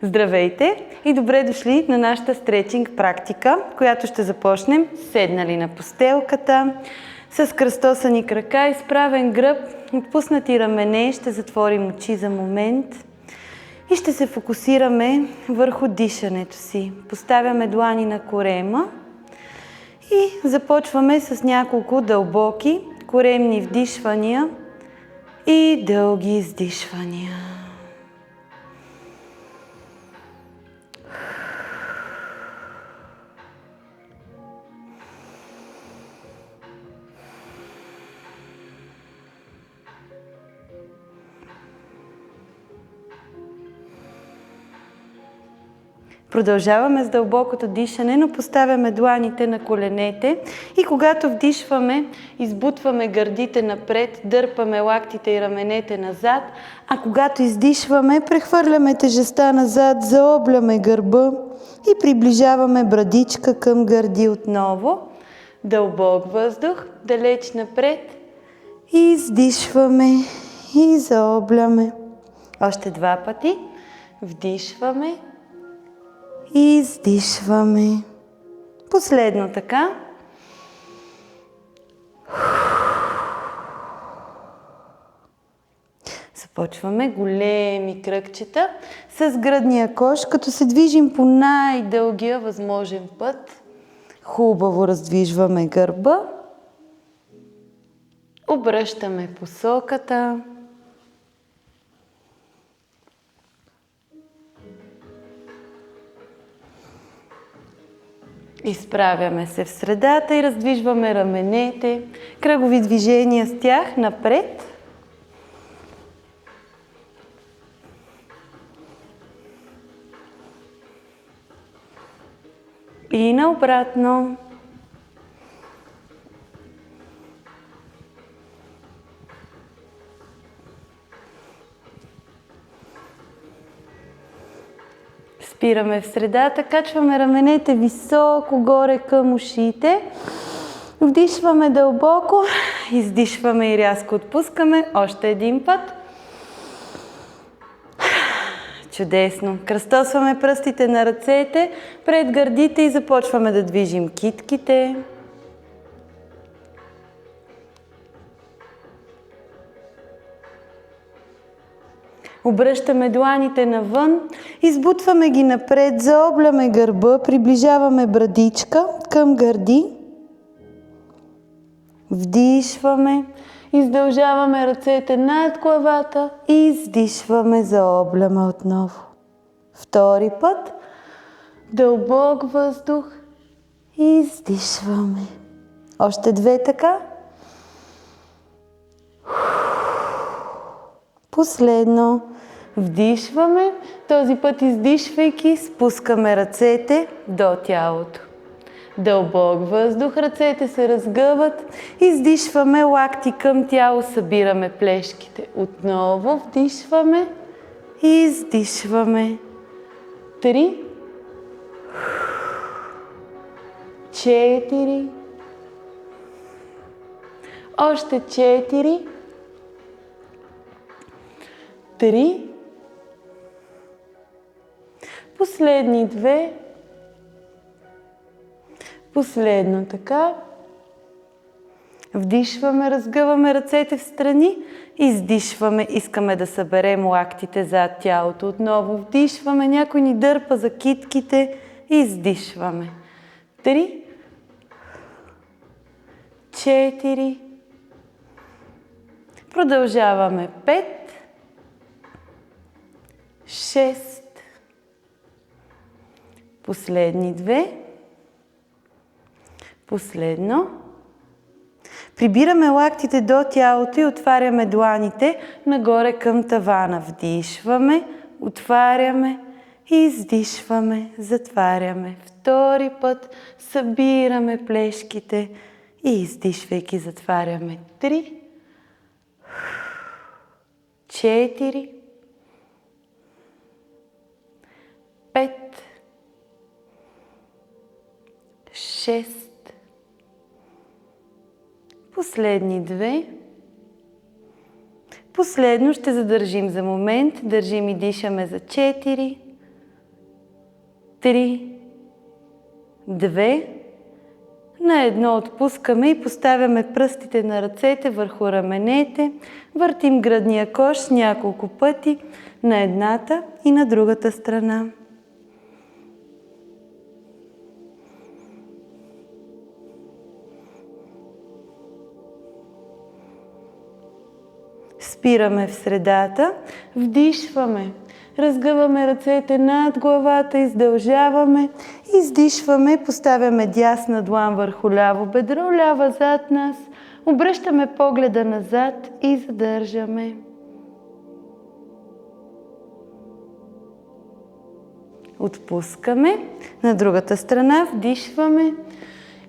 Здравейте и добре дошли на нашата стретчинг практика, която ще започнем седнали на постелката, с кръстосани крака, изправен гръб, отпуснати рамене, ще затворим очи за момент и ще се фокусираме върху дишането си. Поставяме длани на корема и започваме с няколко дълбоки коремни вдишвания и дълги издишвания. Продължаваме с дълбокото дишане, но поставяме дланите на коленете и когато вдишваме, избутваме гърдите напред, дърпаме лактите и раменете назад, а когато издишваме, прехвърляме тежестта назад, заобляме гърба и приближаваме брадичка към гърди отново. Дълбок въздух, далеч напред и издишваме и заобляме. Още два пъти. Вдишваме и издишваме. Последно така. Започваме големи кръгчета с гръдния кош, като се движим по най-дългия възможен път. Хубаво раздвижваме гърба. Обръщаме посоката. Изправяме се в средата и раздвижваме раменете, кръгови движения с тях напред. И наобратно. Спираме в средата, качваме раменете високо горе към ушите. Вдишваме дълбоко, издишваме и рязко отпускаме. Още един път. Чудесно. Кръстосваме пръстите на ръцете пред гърдите и започваме да движим китките. Обръщаме дланите навън, избутваме ги напред, заобляме гърба, приближаваме брадичка към гърди. Вдишваме, издължаваме ръцете над главата и издишваме, заобляме отново. Втори път, дълбок въздух и издишваме. Още две така. Последно. Вдишваме, този път издишвайки, спускаме ръцете до тялото. Дълбок въздух, ръцете се разгъват, издишваме, лакти към тяло, събираме плешките. Отново вдишваме и издишваме. 3, 4, още 4, 3, последни 2, последно така. Вдишваме, разгъваме ръцете в страни, издишваме, искаме да съберем лактите зад тялото. Отново вдишваме, някой ни дърпа за китките, издишваме. 3, 4, продължаваме 5, 6, последни 2, последно. Прибираме лактите до тялото и отваряме дланите нагоре към тавана. Вдишваме, отваряме и издишваме, затваряме. Втори път събираме плешките и издишвайки затваряме. 3, 4, 5, 6, последни 2, последно ще задържим за момент, държим и дишаме за 4, 3, 2, на 1 отпускаме и поставяме пръстите на ръцете върху раменете, въртим гръдния кош няколко пъти на едната и на другата страна. Спираме в средата, вдишваме, разгъваме ръцете над главата, издължаваме, издишваме, поставяме дясна длан върху ляво бедро, лява зад нас, обръщаме погледа назад и задържаме. Отпускаме, на другата страна вдишваме,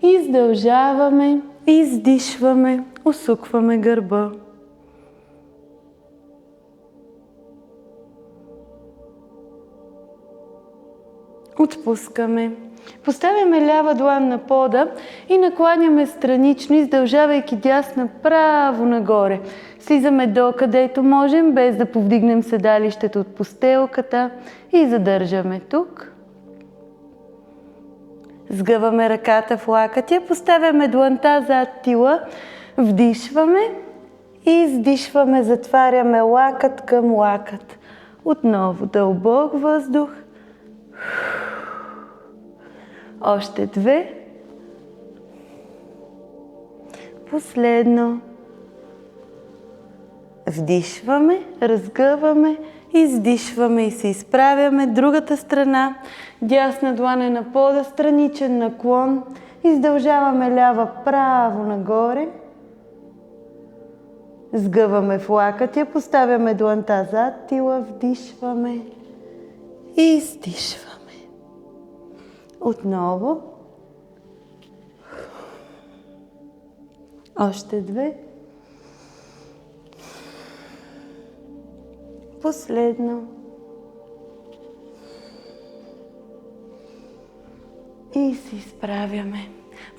издължаваме, издишваме, усукваме гърба. Отпускаме. Поставяме лява длан на пода и накланяме странично, издължавайки дясна право нагоре. Слизаме до където можем, без да повдигнем седалището от постелката и задържаме тук. Сгъваме ръката в лакътя, поставяме дланта зад тила, вдишваме и издишваме, затваряме лакът към лакът. Отново дълбок въздух. Още 2. Последно. Вдишваме, разгъваме, издишваме и се изправяме. Другата страна. Дясна длан е на пода, страничен наклон. Издължаваме лява право нагоре. Сгъваме в лакътя, поставяме дланта зад тила, вдишваме и издишваме. Отново. Още 2. Последно. И се изправяме.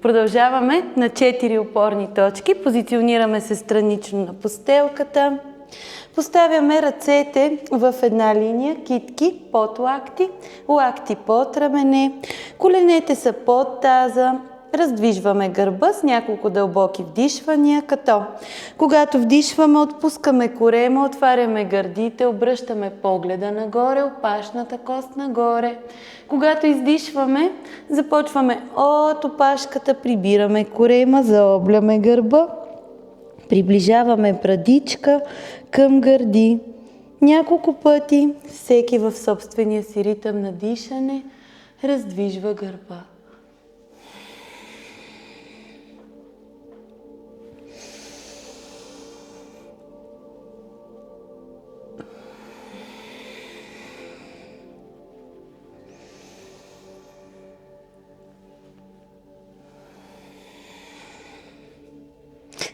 Продължаваме на 4 опорни точки. Позиционираме се странично на постелката. Поставяме ръцете в една линия, китки под лакти, лакти под рамене, коленете са под таза, раздвижваме гърба с няколко дълбоки вдишвания, като когато вдишваме, отпускаме корема, отваряме гърдите, обръщаме погледа нагоре, опашната кост нагоре. Когато издишваме, започваме от опашката, прибираме корема, заобляме гърба, приближаваме брадичка към гърди. Няколко пъти, всеки в собствения си ритъм на дишане, раздвижва гърба.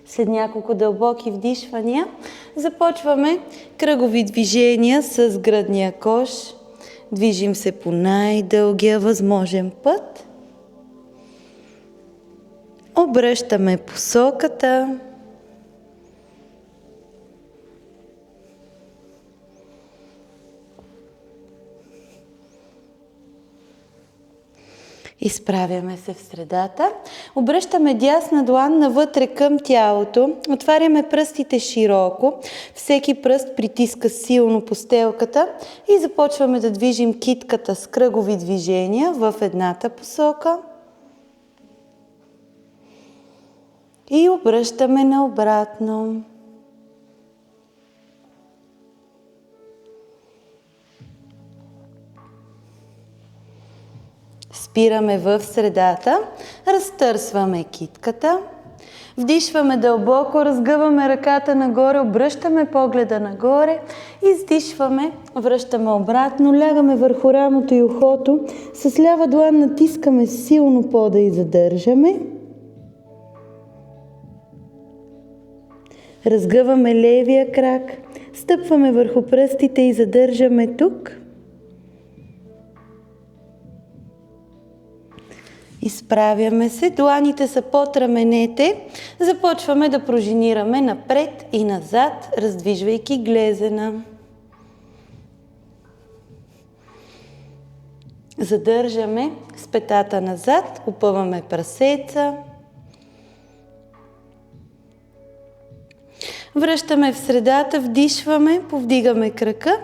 След няколко дълбоки вдишвания започваме кръгови движения с гръдния кош. Движим се по най-дългия възможен път. Обръщаме посоката. Изправяме се в средата, обръщаме дясна длан навътре към тялото, отваряме пръстите широко, всеки пръст притиска силно постелката и започваме да движим китката с кръгови движения в едната посока и обръщаме наобратно. Спираме в средата, разтърсваме китката, вдишваме дълбоко, разгъваме ръката нагоре, обръщаме погледа нагоре, издишваме, връщаме обратно, лягаме върху рамото и ухото, с лява длан натискаме силно пода и задържаме. Разгъваме левия крак, стъпваме върху пръстите и задържаме тук. Изправяме се, дланите са под раменете, започваме да пружинираме напред и назад, раздвижвайки глезена. Задържаме с петата назад, опъваме прасеца. Връщаме в средата, вдишваме, повдигаме крака.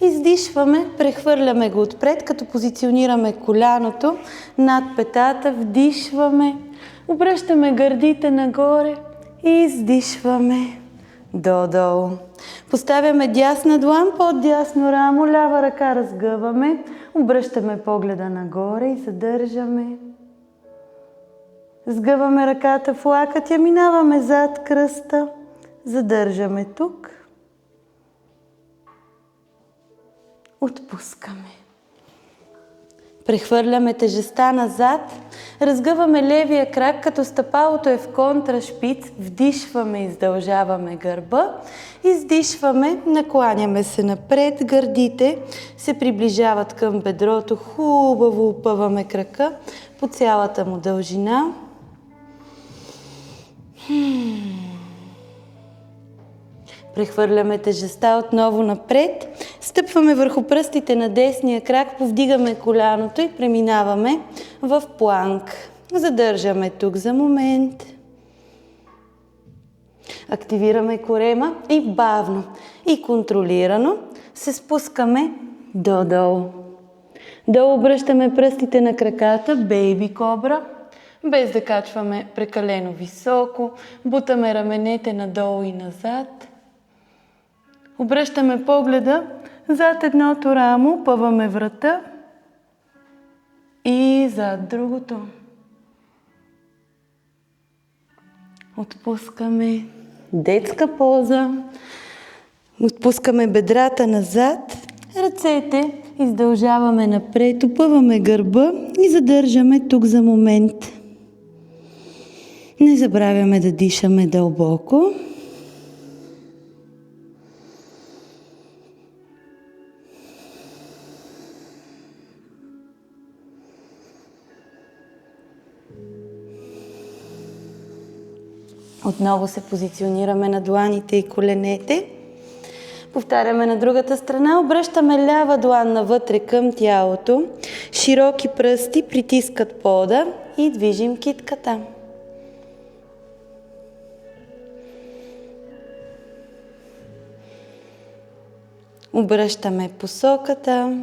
Издишваме, прехвърляме го отпред, като позиционираме коляното над петата, вдишваме, обръщаме гърдите нагоре и издишваме долу. Поставяме дясна длан под дясно рамо, лява ръка разгъваме, обръщаме погледа нагоре и задържаме. Сгъваме ръката в лакътя, минаваме зад кръста, задържаме тук. Отпускаме. Прехвърляме тежестта назад, разгъваме левия крак, като стъпалото е в контрашпиц, вдишваме, издължаваме гърба, издишваме, накланяме се напред, гърдите се приближават към бедрото, хубаво опъваме крака по цялата му дължина. Прехвърляме тежестта отново напред, стъпваме върху пръстите на десния крак, повдигаме коляното и преминаваме в планк. Задържаме тук за момент. Активираме корема и бавно и контролирано се спускаме долу. Долу обръщаме пръстите на краката, бейби кобра, без да качваме прекалено високо, бутаме раменете надолу и назад. Обръщаме погледа зад едното рамо, пъваме врата и зад другото. Отпускаме детска поза. Отпускаме бедрата назад, ръцете издължаваме напред, опъваме гърба и задържаме тук за момент. Не забравяме да дишаме дълбоко. Отново се позиционираме на дланите и коленете. Повтаряме на другата страна. Обръщаме лява длан навътре към тялото. Широки пръсти притискат пода и движим китката. Обръщаме посоката.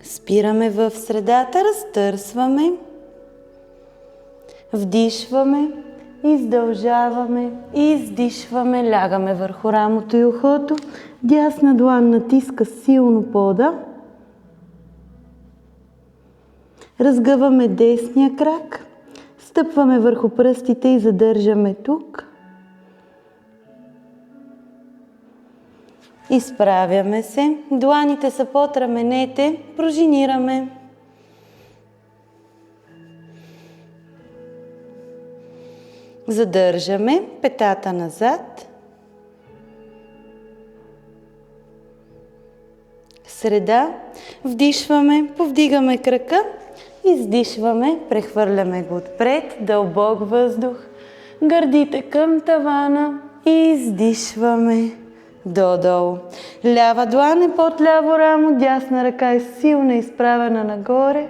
Спираме в средата, разтърсваме, вдишваме, издължаваме, издишваме, лягаме върху рамото и ухото, дясна длан натиска силно пода, разгъваме десния крак, стъпваме върху пръстите и задържаме тук. Изправяме се, дланите са под раменете, пружинираме. Задържаме петата назад. Среда, вдишваме, повдигаме крака, издишваме, прехвърляме го отпред, дълбок въздух, гърдите към тавана и издишваме. Долу. Лява длан е под ляво рамо, дясна ръка е силна, изправена нагоре.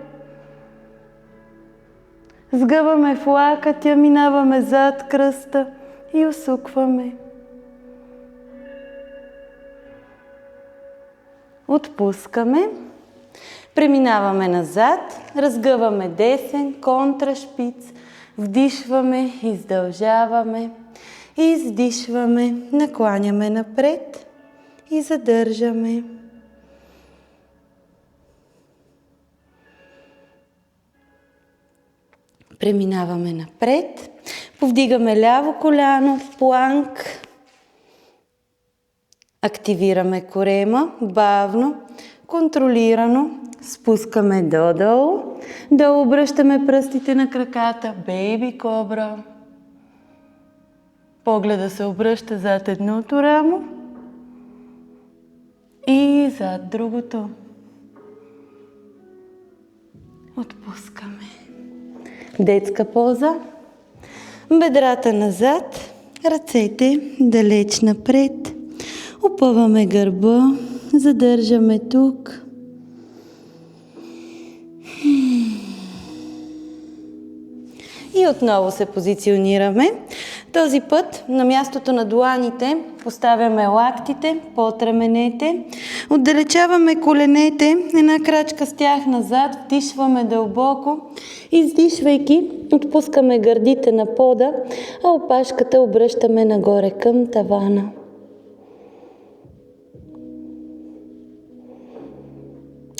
Сгъваме в лакътя, минаваме зад кръста и усукваме. Отпускаме. Преминаваме назад, разгъваме десен, контрашпиц, вдишваме, издължаваме. Издишваме, накланяме напред и задържаме. Преминаваме напред, повдигаме ляво коляно, планк, активираме корема, бавно, контролирано, спускаме долу, долу обръщаме пръстите на краката, бейби кобра. Погледа се обръща зад едното рамо и зад другото. Отпускаме. Детска поза. Бедрата назад, ръцете далеч напред. Опъваме гърба, задържаме тук. И отново се позиционираме. Този път на мястото на дланите поставяме лактите под раменете. Отдалечаваме коленете, една крачка с тях назад, вдишваме дълбоко. Издишвайки, отпускаме гърдите на пода, а опашката обръщаме нагоре към тавана.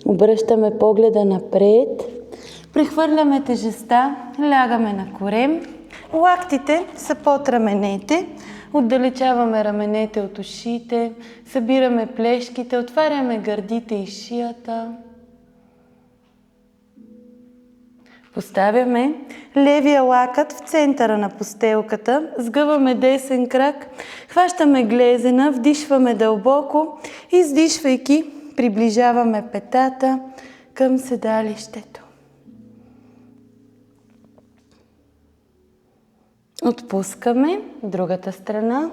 Обръщаме погледа напред. Прехвърляме тежестта, лягаме на корем. Лактите са под раменете. Отдалечаваме раменете от ушите, събираме плешките, отваряме гърдите и шията. Поставяме левия лакът в центъра на постелката, сгъваме десен крак, хващаме глезена, вдишваме дълбоко, издишвайки, приближаваме петата към седалището. Отпускаме другата страна.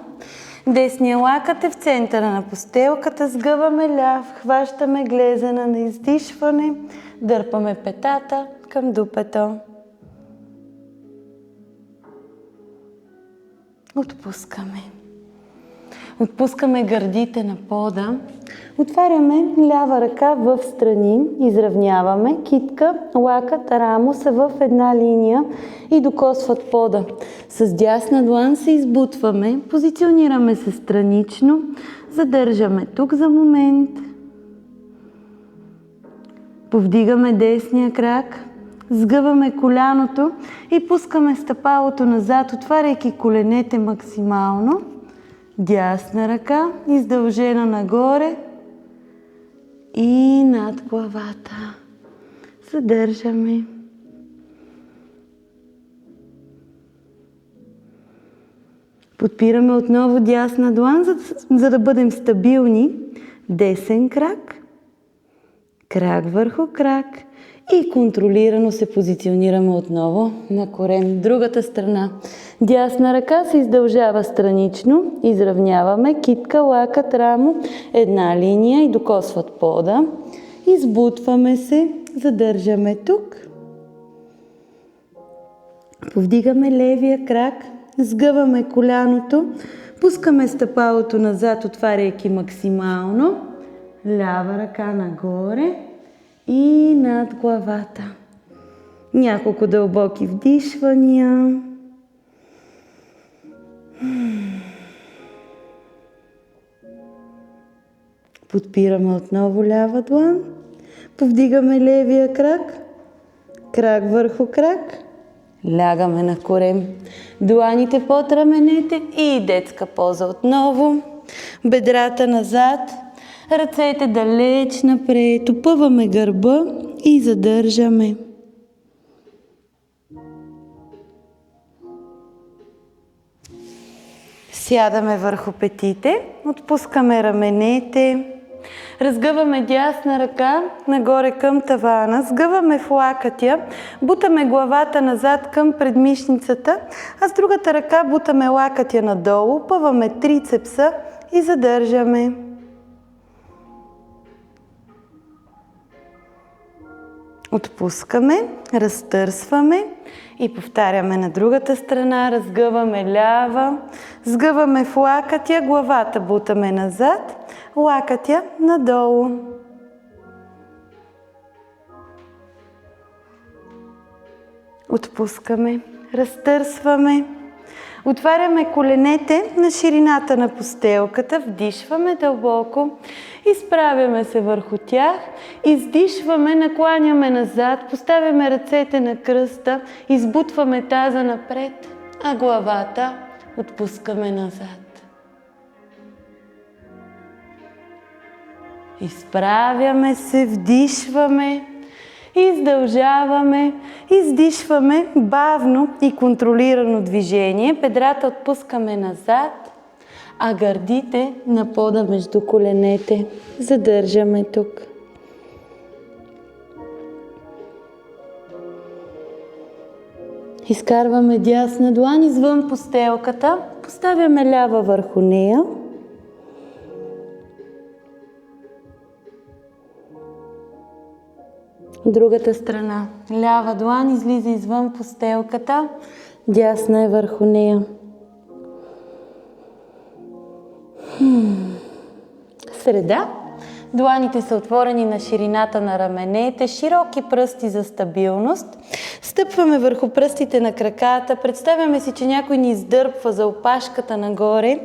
Десния лакът е в центъра на постелката, сгъваме ляв, хващаме глезена на издишване, дърпаме петата към дупето. Отпускаме. Отпускаме гърдите на пода. Отваряме лява ръка в страни, изравняваме, китка, лакът, рамо са в една линия и докосват пода. С дясна длан се избутваме, позиционираме се странично, задържаме тук за момент. Повдигаме десния крак, сгъваме коляното и пускаме стъпалото назад, отваряйки коленете максимално. Дясна ръка, издължена нагоре и над главата. Задържаме. Подпираме отново дясна длан, за да бъдем стабилни. Десен крак, крак върху крак и контролирано се позиционираме отново на корем. Другата страна. Дясна ръка се издължава странично, изравняваме, китка, лакът, рамо, една линия и докосват пода. Избутваме се, задържаме тук. Повдигаме левия крак, сгъваме коляното, пускаме стъпалото назад, отваряйки максимално. Лява ръка нагоре и над главата. Няколко дълбоки вдишвания. Подпираме отново лява длан. Повдигаме левия крак. Крак върху крак. Лягаме на корем. Дланите под раменете и детска поза отново. Бедрата назад. Ръцете далеч напред. Опъваме гърба и задържаме. Сядаме върху петите, отпускаме раменете, разгъваме дясна ръка нагоре към тавана, сгъваме в лакътя, бутаме главата назад към предмишницата, а с другата ръка бутаме лакътя надолу, опъваме трицепса и задържаме. Отпускаме, разтърсваме и повтаряме на другата страна, разгъваме лява, сгъваме в лакътя, главата бутаме назад, лакътя надолу. Отпускаме, разтърсваме, отваряме коленете на ширината на постелката, вдишваме дълбоко, изправяме се върху тях, издишваме, накланяме назад, поставяме ръцете на кръста, избутваме таза напред, а главата отпускаме назад. Изправяме се, вдишваме, издължаваме, издишваме бавно и контролирано движение. Бедрата отпускаме назад, а гърдите на пода между коленете. Задържаме тук. Изкарваме дясна длан извън постелката. Поставяме лява върху нея. Другата страна. Лява длан излиза извън постелката. Дясна е върху нея. Среда. Дланите са отворени на ширината на раменете, широки пръсти за стабилност. Стъпваме върху пръстите на краката, представяме си, че някой ни издърпва за опашката нагоре.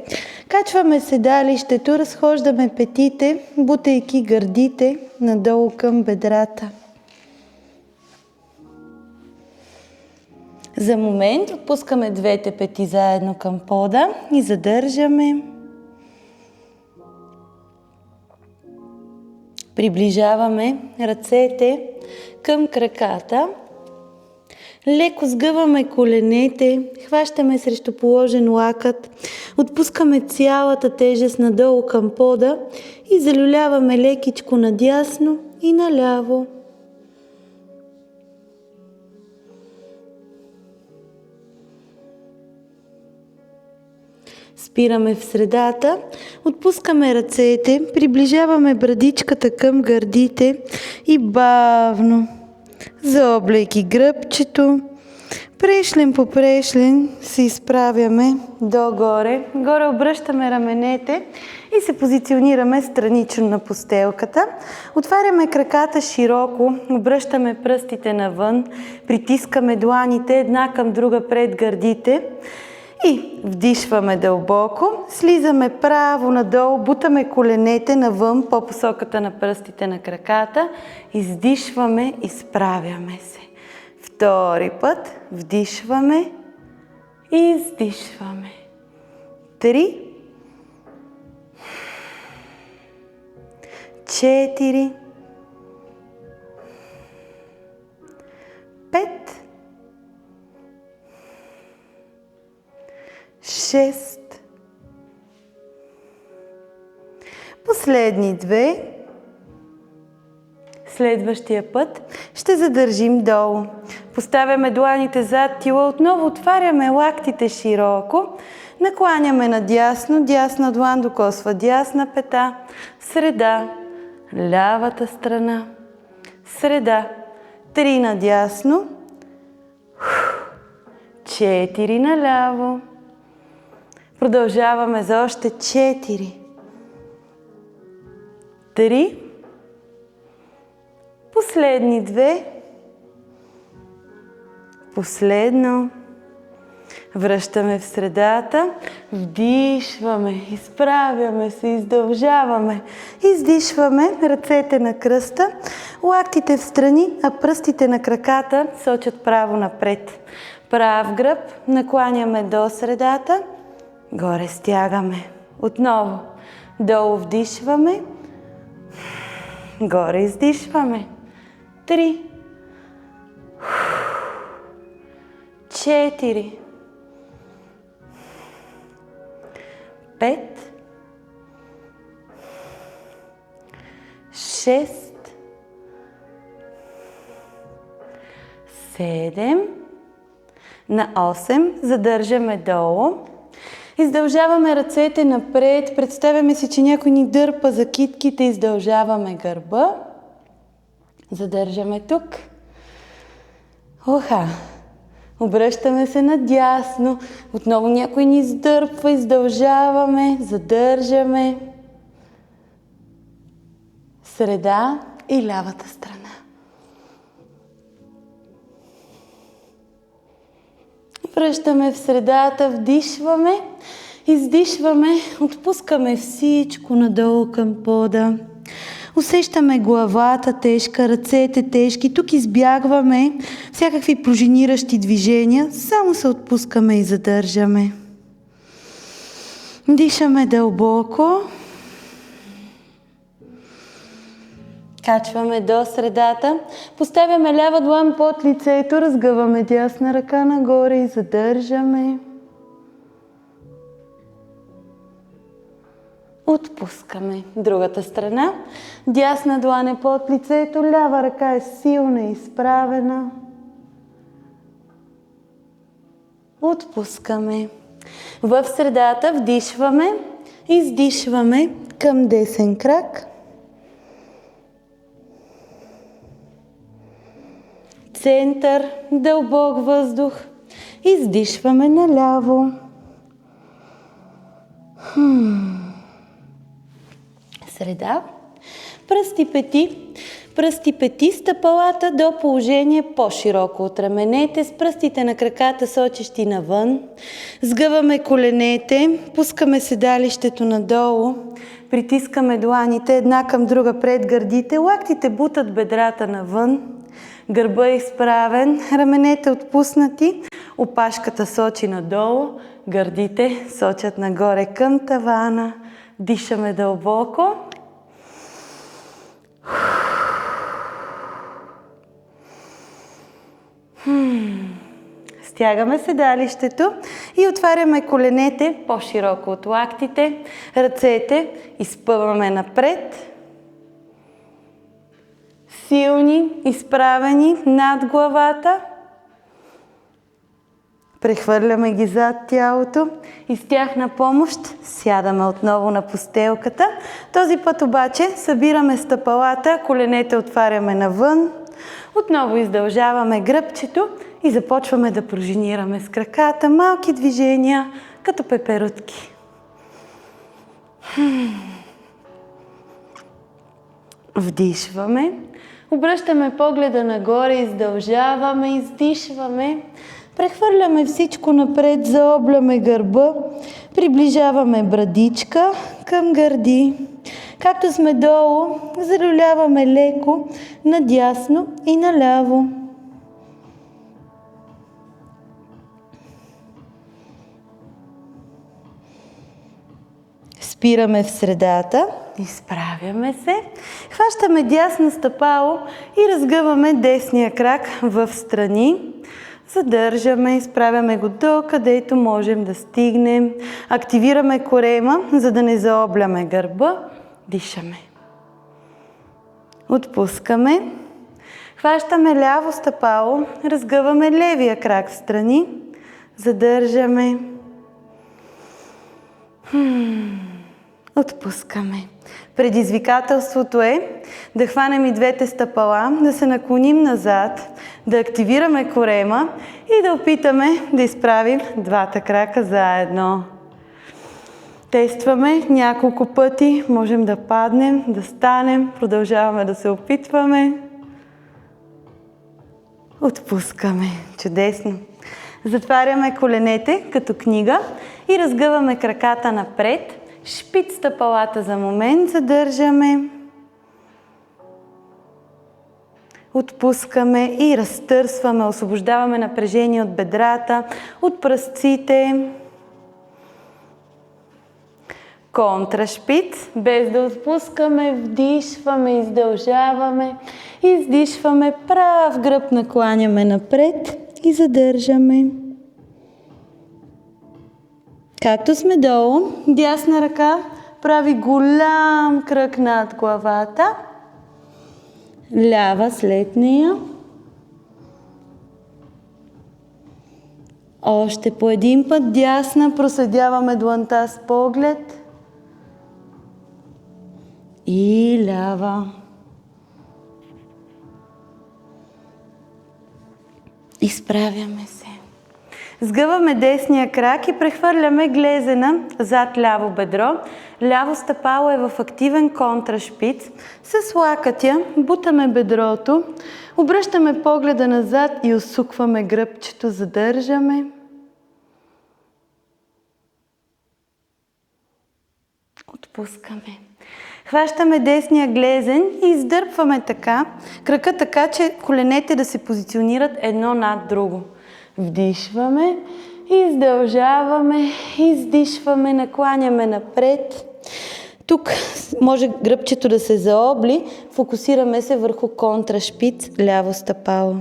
Качваме седалището, разхождаме петите, бутайки гърдите надолу към бедрата. За момент отпускаме двете пети заедно към пода и задържаме. Приближаваме ръцете към краката. Леко сгъваме коленете, хващаме срещу положен лакът, отпускаме цялата тежест надолу към пода и залюляваме лекичко надясно и наляво. Спираме в средата, отпускаме ръцете, приближаваме брадичката към гърдите и бавно, заоблейки гръбчето, прешлен по прешлен се изправяме догоре. Горе обръщаме раменете и се позиционираме странично на постелката. Отваряме краката широко, обръщаме пръстите навън, притискаме дланите една към друга пред гърдите. И вдишваме дълбоко, слизаме право надолу, бутаме коленете навън по посоката на пръстите на краката, издишваме, изправяме се. Втори път вдишваме и издишваме. 3, 4, 5, 6. Последни 2. Следващия път ще задържим долу. Поставяме дланите зад тила, отново отваряме лактите широко, накланяме надясно, дясна длан докосва дясна пета, среда, лявата страна, среда, 3 надясно, 4 наляво. Продължаваме за още 4, 3, последни 2, последно, връщаме в средата, вдишваме, изправяме се, издължаваме, издишваме, ръцете на кръста, лактите в страни, а пръстите на краката сочат право напред. Прав гръб, накланяме до средата, горе стягаме. Отново. Долу вдишваме. Горе издишваме. 3. 4. 5. 6. 7. На 8. Задържаме долу. Издължаваме ръцете напред, представяме си, че някой ни дърпа за китките, издължаваме гърба. Задържаме тук. Оха! Обръщаме се надясно, отново някой ни издърпва, издължаваме, задържаме. Среда и лявата страна. Връщаме в средата, вдишваме, издишваме, отпускаме всичко надолу към пода. Усещаме главата тежка, ръцете тежки. Тук избягваме всякакви пружиниращи движения. Само се отпускаме и задържаме. Дишаме дълбоко. Качваме до средата. Поставяме лява длан под лицето. Разгъваме дясна ръка нагоре и задържаме. Отпускаме. Другата страна. Дясна длан е под лицето. Лява ръка е силна и изправена. отпускаме. В средата вдишваме, издишваме към десен крак. Център, дълбок въздух. Издишваме наляво. Среда. Пръсти пети, стъпалата до положение по-широко от раменете, с пръстите на краката сочещи навън. Сгъваме коленете, пускаме седалището надолу, притискаме дланите една към друга пред гърдите, лактите бутат бедрата навън, гърба е изправен, раменете отпуснати, опашката сочи надолу, гърдите сочат нагоре към тавана. Дишаме дълбоко. Стягаме седалището и отваряме коленете по-широко от лактите, ръцете изпъваме напред. Силни, изправени над главата. Прехвърляме ги зад тялото и с тях на помощ сядаме отново на постелката. Този път обаче събираме стъпалата, коленете отваряме навън. Отново издължаваме гръбчето и започваме да пружинираме с краката. Малки движения, като пеперутки. Вдишваме. Обръщаме погледа нагоре, издължаваме, издишваме. Прехвърляме всичко напред, заобляме гърба, приближаваме брадичка към гърди. Както сме долу, заруляваме леко надясно и наляво. Спираме в средата, изправяме се, хващаме дясно стъпало и разгъваме десния крак в страни. Задържаме, изправяме го до където можем да стигнем. Активираме корема, за да не заобляме гърба. Дишаме. Отпускаме. Хващаме ляво стъпало, разгъваме левия крак в страни. Задържаме. Отпускаме. Предизвикателството е да хванем и двете стъпала, да се наклоним назад, да активираме корема и да опитаме да изправим двата крака заедно. Тестваме няколко пъти, можем да паднем, да станем, продължаваме да се опитваме. Отпускаме. Чудесно. Затваряме коленете като книга и разгъваме краката напред. Шпиц стъпалата за момент, задържаме. Отпускаме и разтърсваме, освобождаваме напрежение от бедрата, от пръстците. Контрашпиц, без да отпускаме, вдишваме, издължаваме, издишваме, прав гръб накланяме напред и задържаме. Както сме долу, дясна ръка прави голям кръг над главата, лява след нея. Още по един път дясна, проследяваме дланта с поглед и лява. Изправяме се. Сгъваме десния крак и прехвърляме глезена зад ляво бедро. Ляво стъпало е в активен контрашпиц. С лакътя бутаме бедрото, обръщаме погледа назад и усукваме гръбчето, задържаме. Отпускаме. Хващаме десния глезен и издърпваме така, крака така, че коленете да се позиционират едно над друго. Вдишваме, издължаваме, издишваме, накланяме напред. Тук може гръбчето да се заобли, фокусираме се върху контрашпиц, ляво стъпало.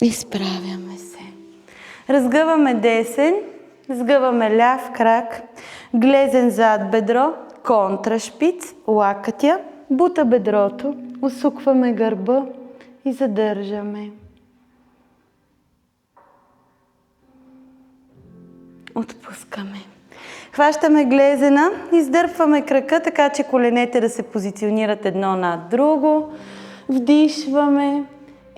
Изправяме се. Разгъваме десен, сгъваме ляв крак, глезен зад бедро, контрашпиц, лакътя, бута бедрото, усукваме гърба и задържаме. отпускаме. Хващаме глезена, издърпваме крака, така че коленете да се позиционират едно над друго. Вдишваме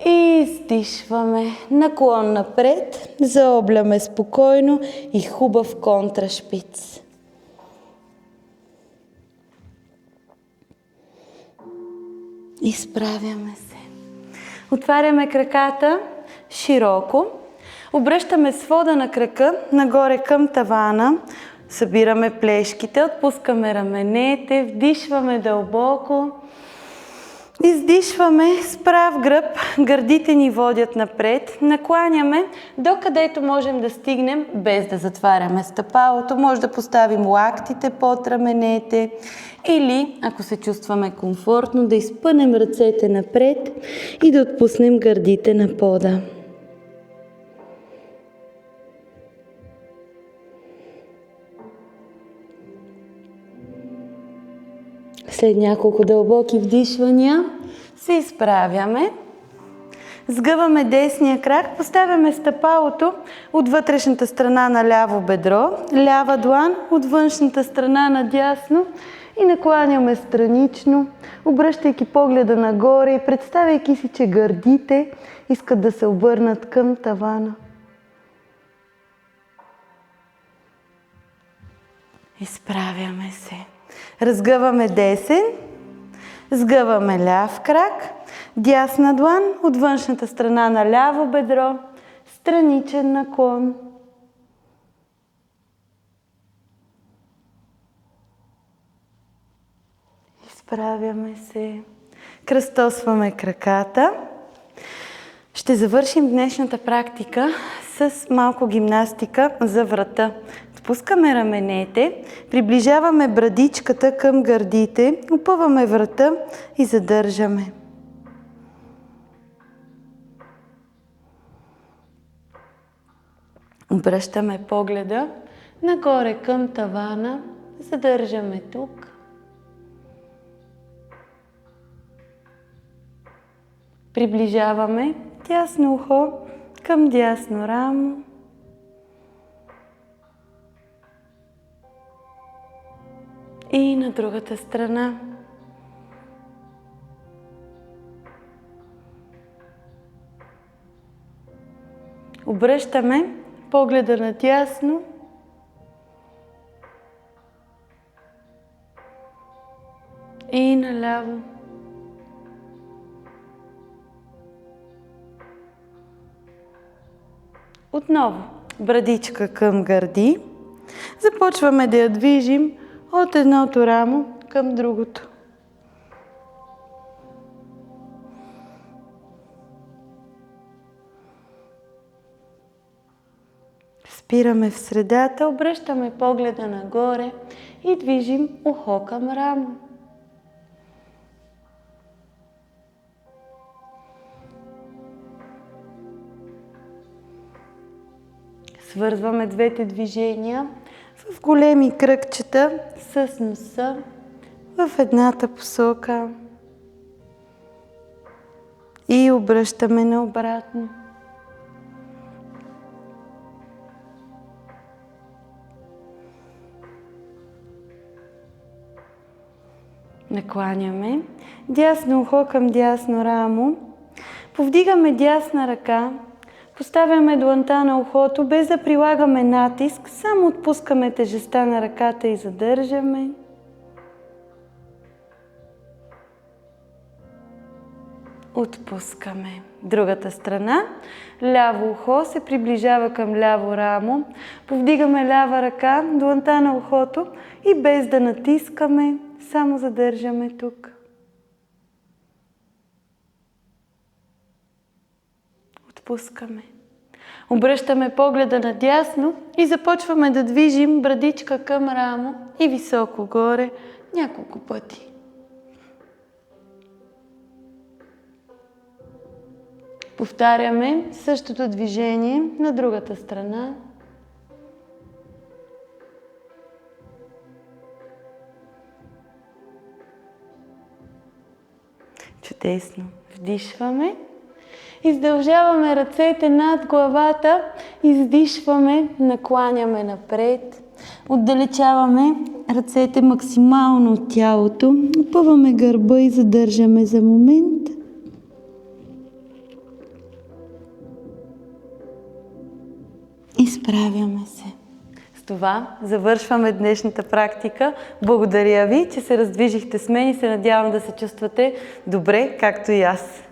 и издишваме. Наклон напред, заобляме спокойно и хубав контрашпиц. Изправяме се. Отваряме краката широко. Обръщаме свода на крака нагоре към тавана. Събираме плешките, отпускаме раменете, вдишваме дълбоко. Издишваме с прав гръб, гърдите ни водят напред. Накланяме докъдето можем да стигнем, без да затваряме стъпалото. Може да поставим лактите под раменете или, ако се чувстваме комфортно, да изпънем ръцете напред и да отпуснем гърдите на пода. След няколко дълбоки вдишвания се изправяме. Сгъваме десния крак, поставяме стъпалото от вътрешната страна на ляво бедро, лява длан от външната страна на дясно и накланяме странично, обръщайки погледа нагоре и представяйки си, че гърдите искат да се обърнат към тавана. Изправяме се. Разгъваме десен, сгъваме ляв крак, дясна длан от външната страна на ляво бедро, страничен наклон. Изправяме се, кръстосваме краката. Ще завършим днешната практика с малко гимнастика за врата. Отпускаме раменете, приближаваме брадичката към гърдите, опъваме врата и задържаме. Обръщаме погледа нагоре към тавана, задържаме тук. Приближаваме дясно ухо към дясно рамо. И на другата страна. Обръщаме погледа надясно. И наляво. Отново брадичка към гърди. Започваме да я движим от едното рамо към другото. Спираме в средата, обръщаме погледа нагоре и движим ухо към рамо. Свързваме двете движения в големи кръгчета с носа в едната посока и обръщаме наобратно. Накланяме дясно ухо към дясно рамо, повдигаме дясна ръка, поставяме дланта на ухото, без да прилагаме натиск, само отпускаме тежестта на ръката и задържаме. Отпускаме. Другата страна. Ляво ухо се приближава към ляво рамо. Повдигаме лява ръка, дланта на ухото и без да натискаме, само задържаме тук. Отпускаме. Обръщаме погледа надясно и започваме да движим брадичка към рамо и високо горе няколко пъти. Повтаряме същото движение на другата страна. Чудесно. Вдишваме Издължаваме ръцете над главата, издишваме, накланяме напред. Отдалечаваме ръцете максимално от тялото. Опъваме гърба и задържаме за момент. Изправяме се. С това завършваме днешната практика. Благодаря ви, че се раздвижихте с мен и се надявам да се чувствате добре, както и аз.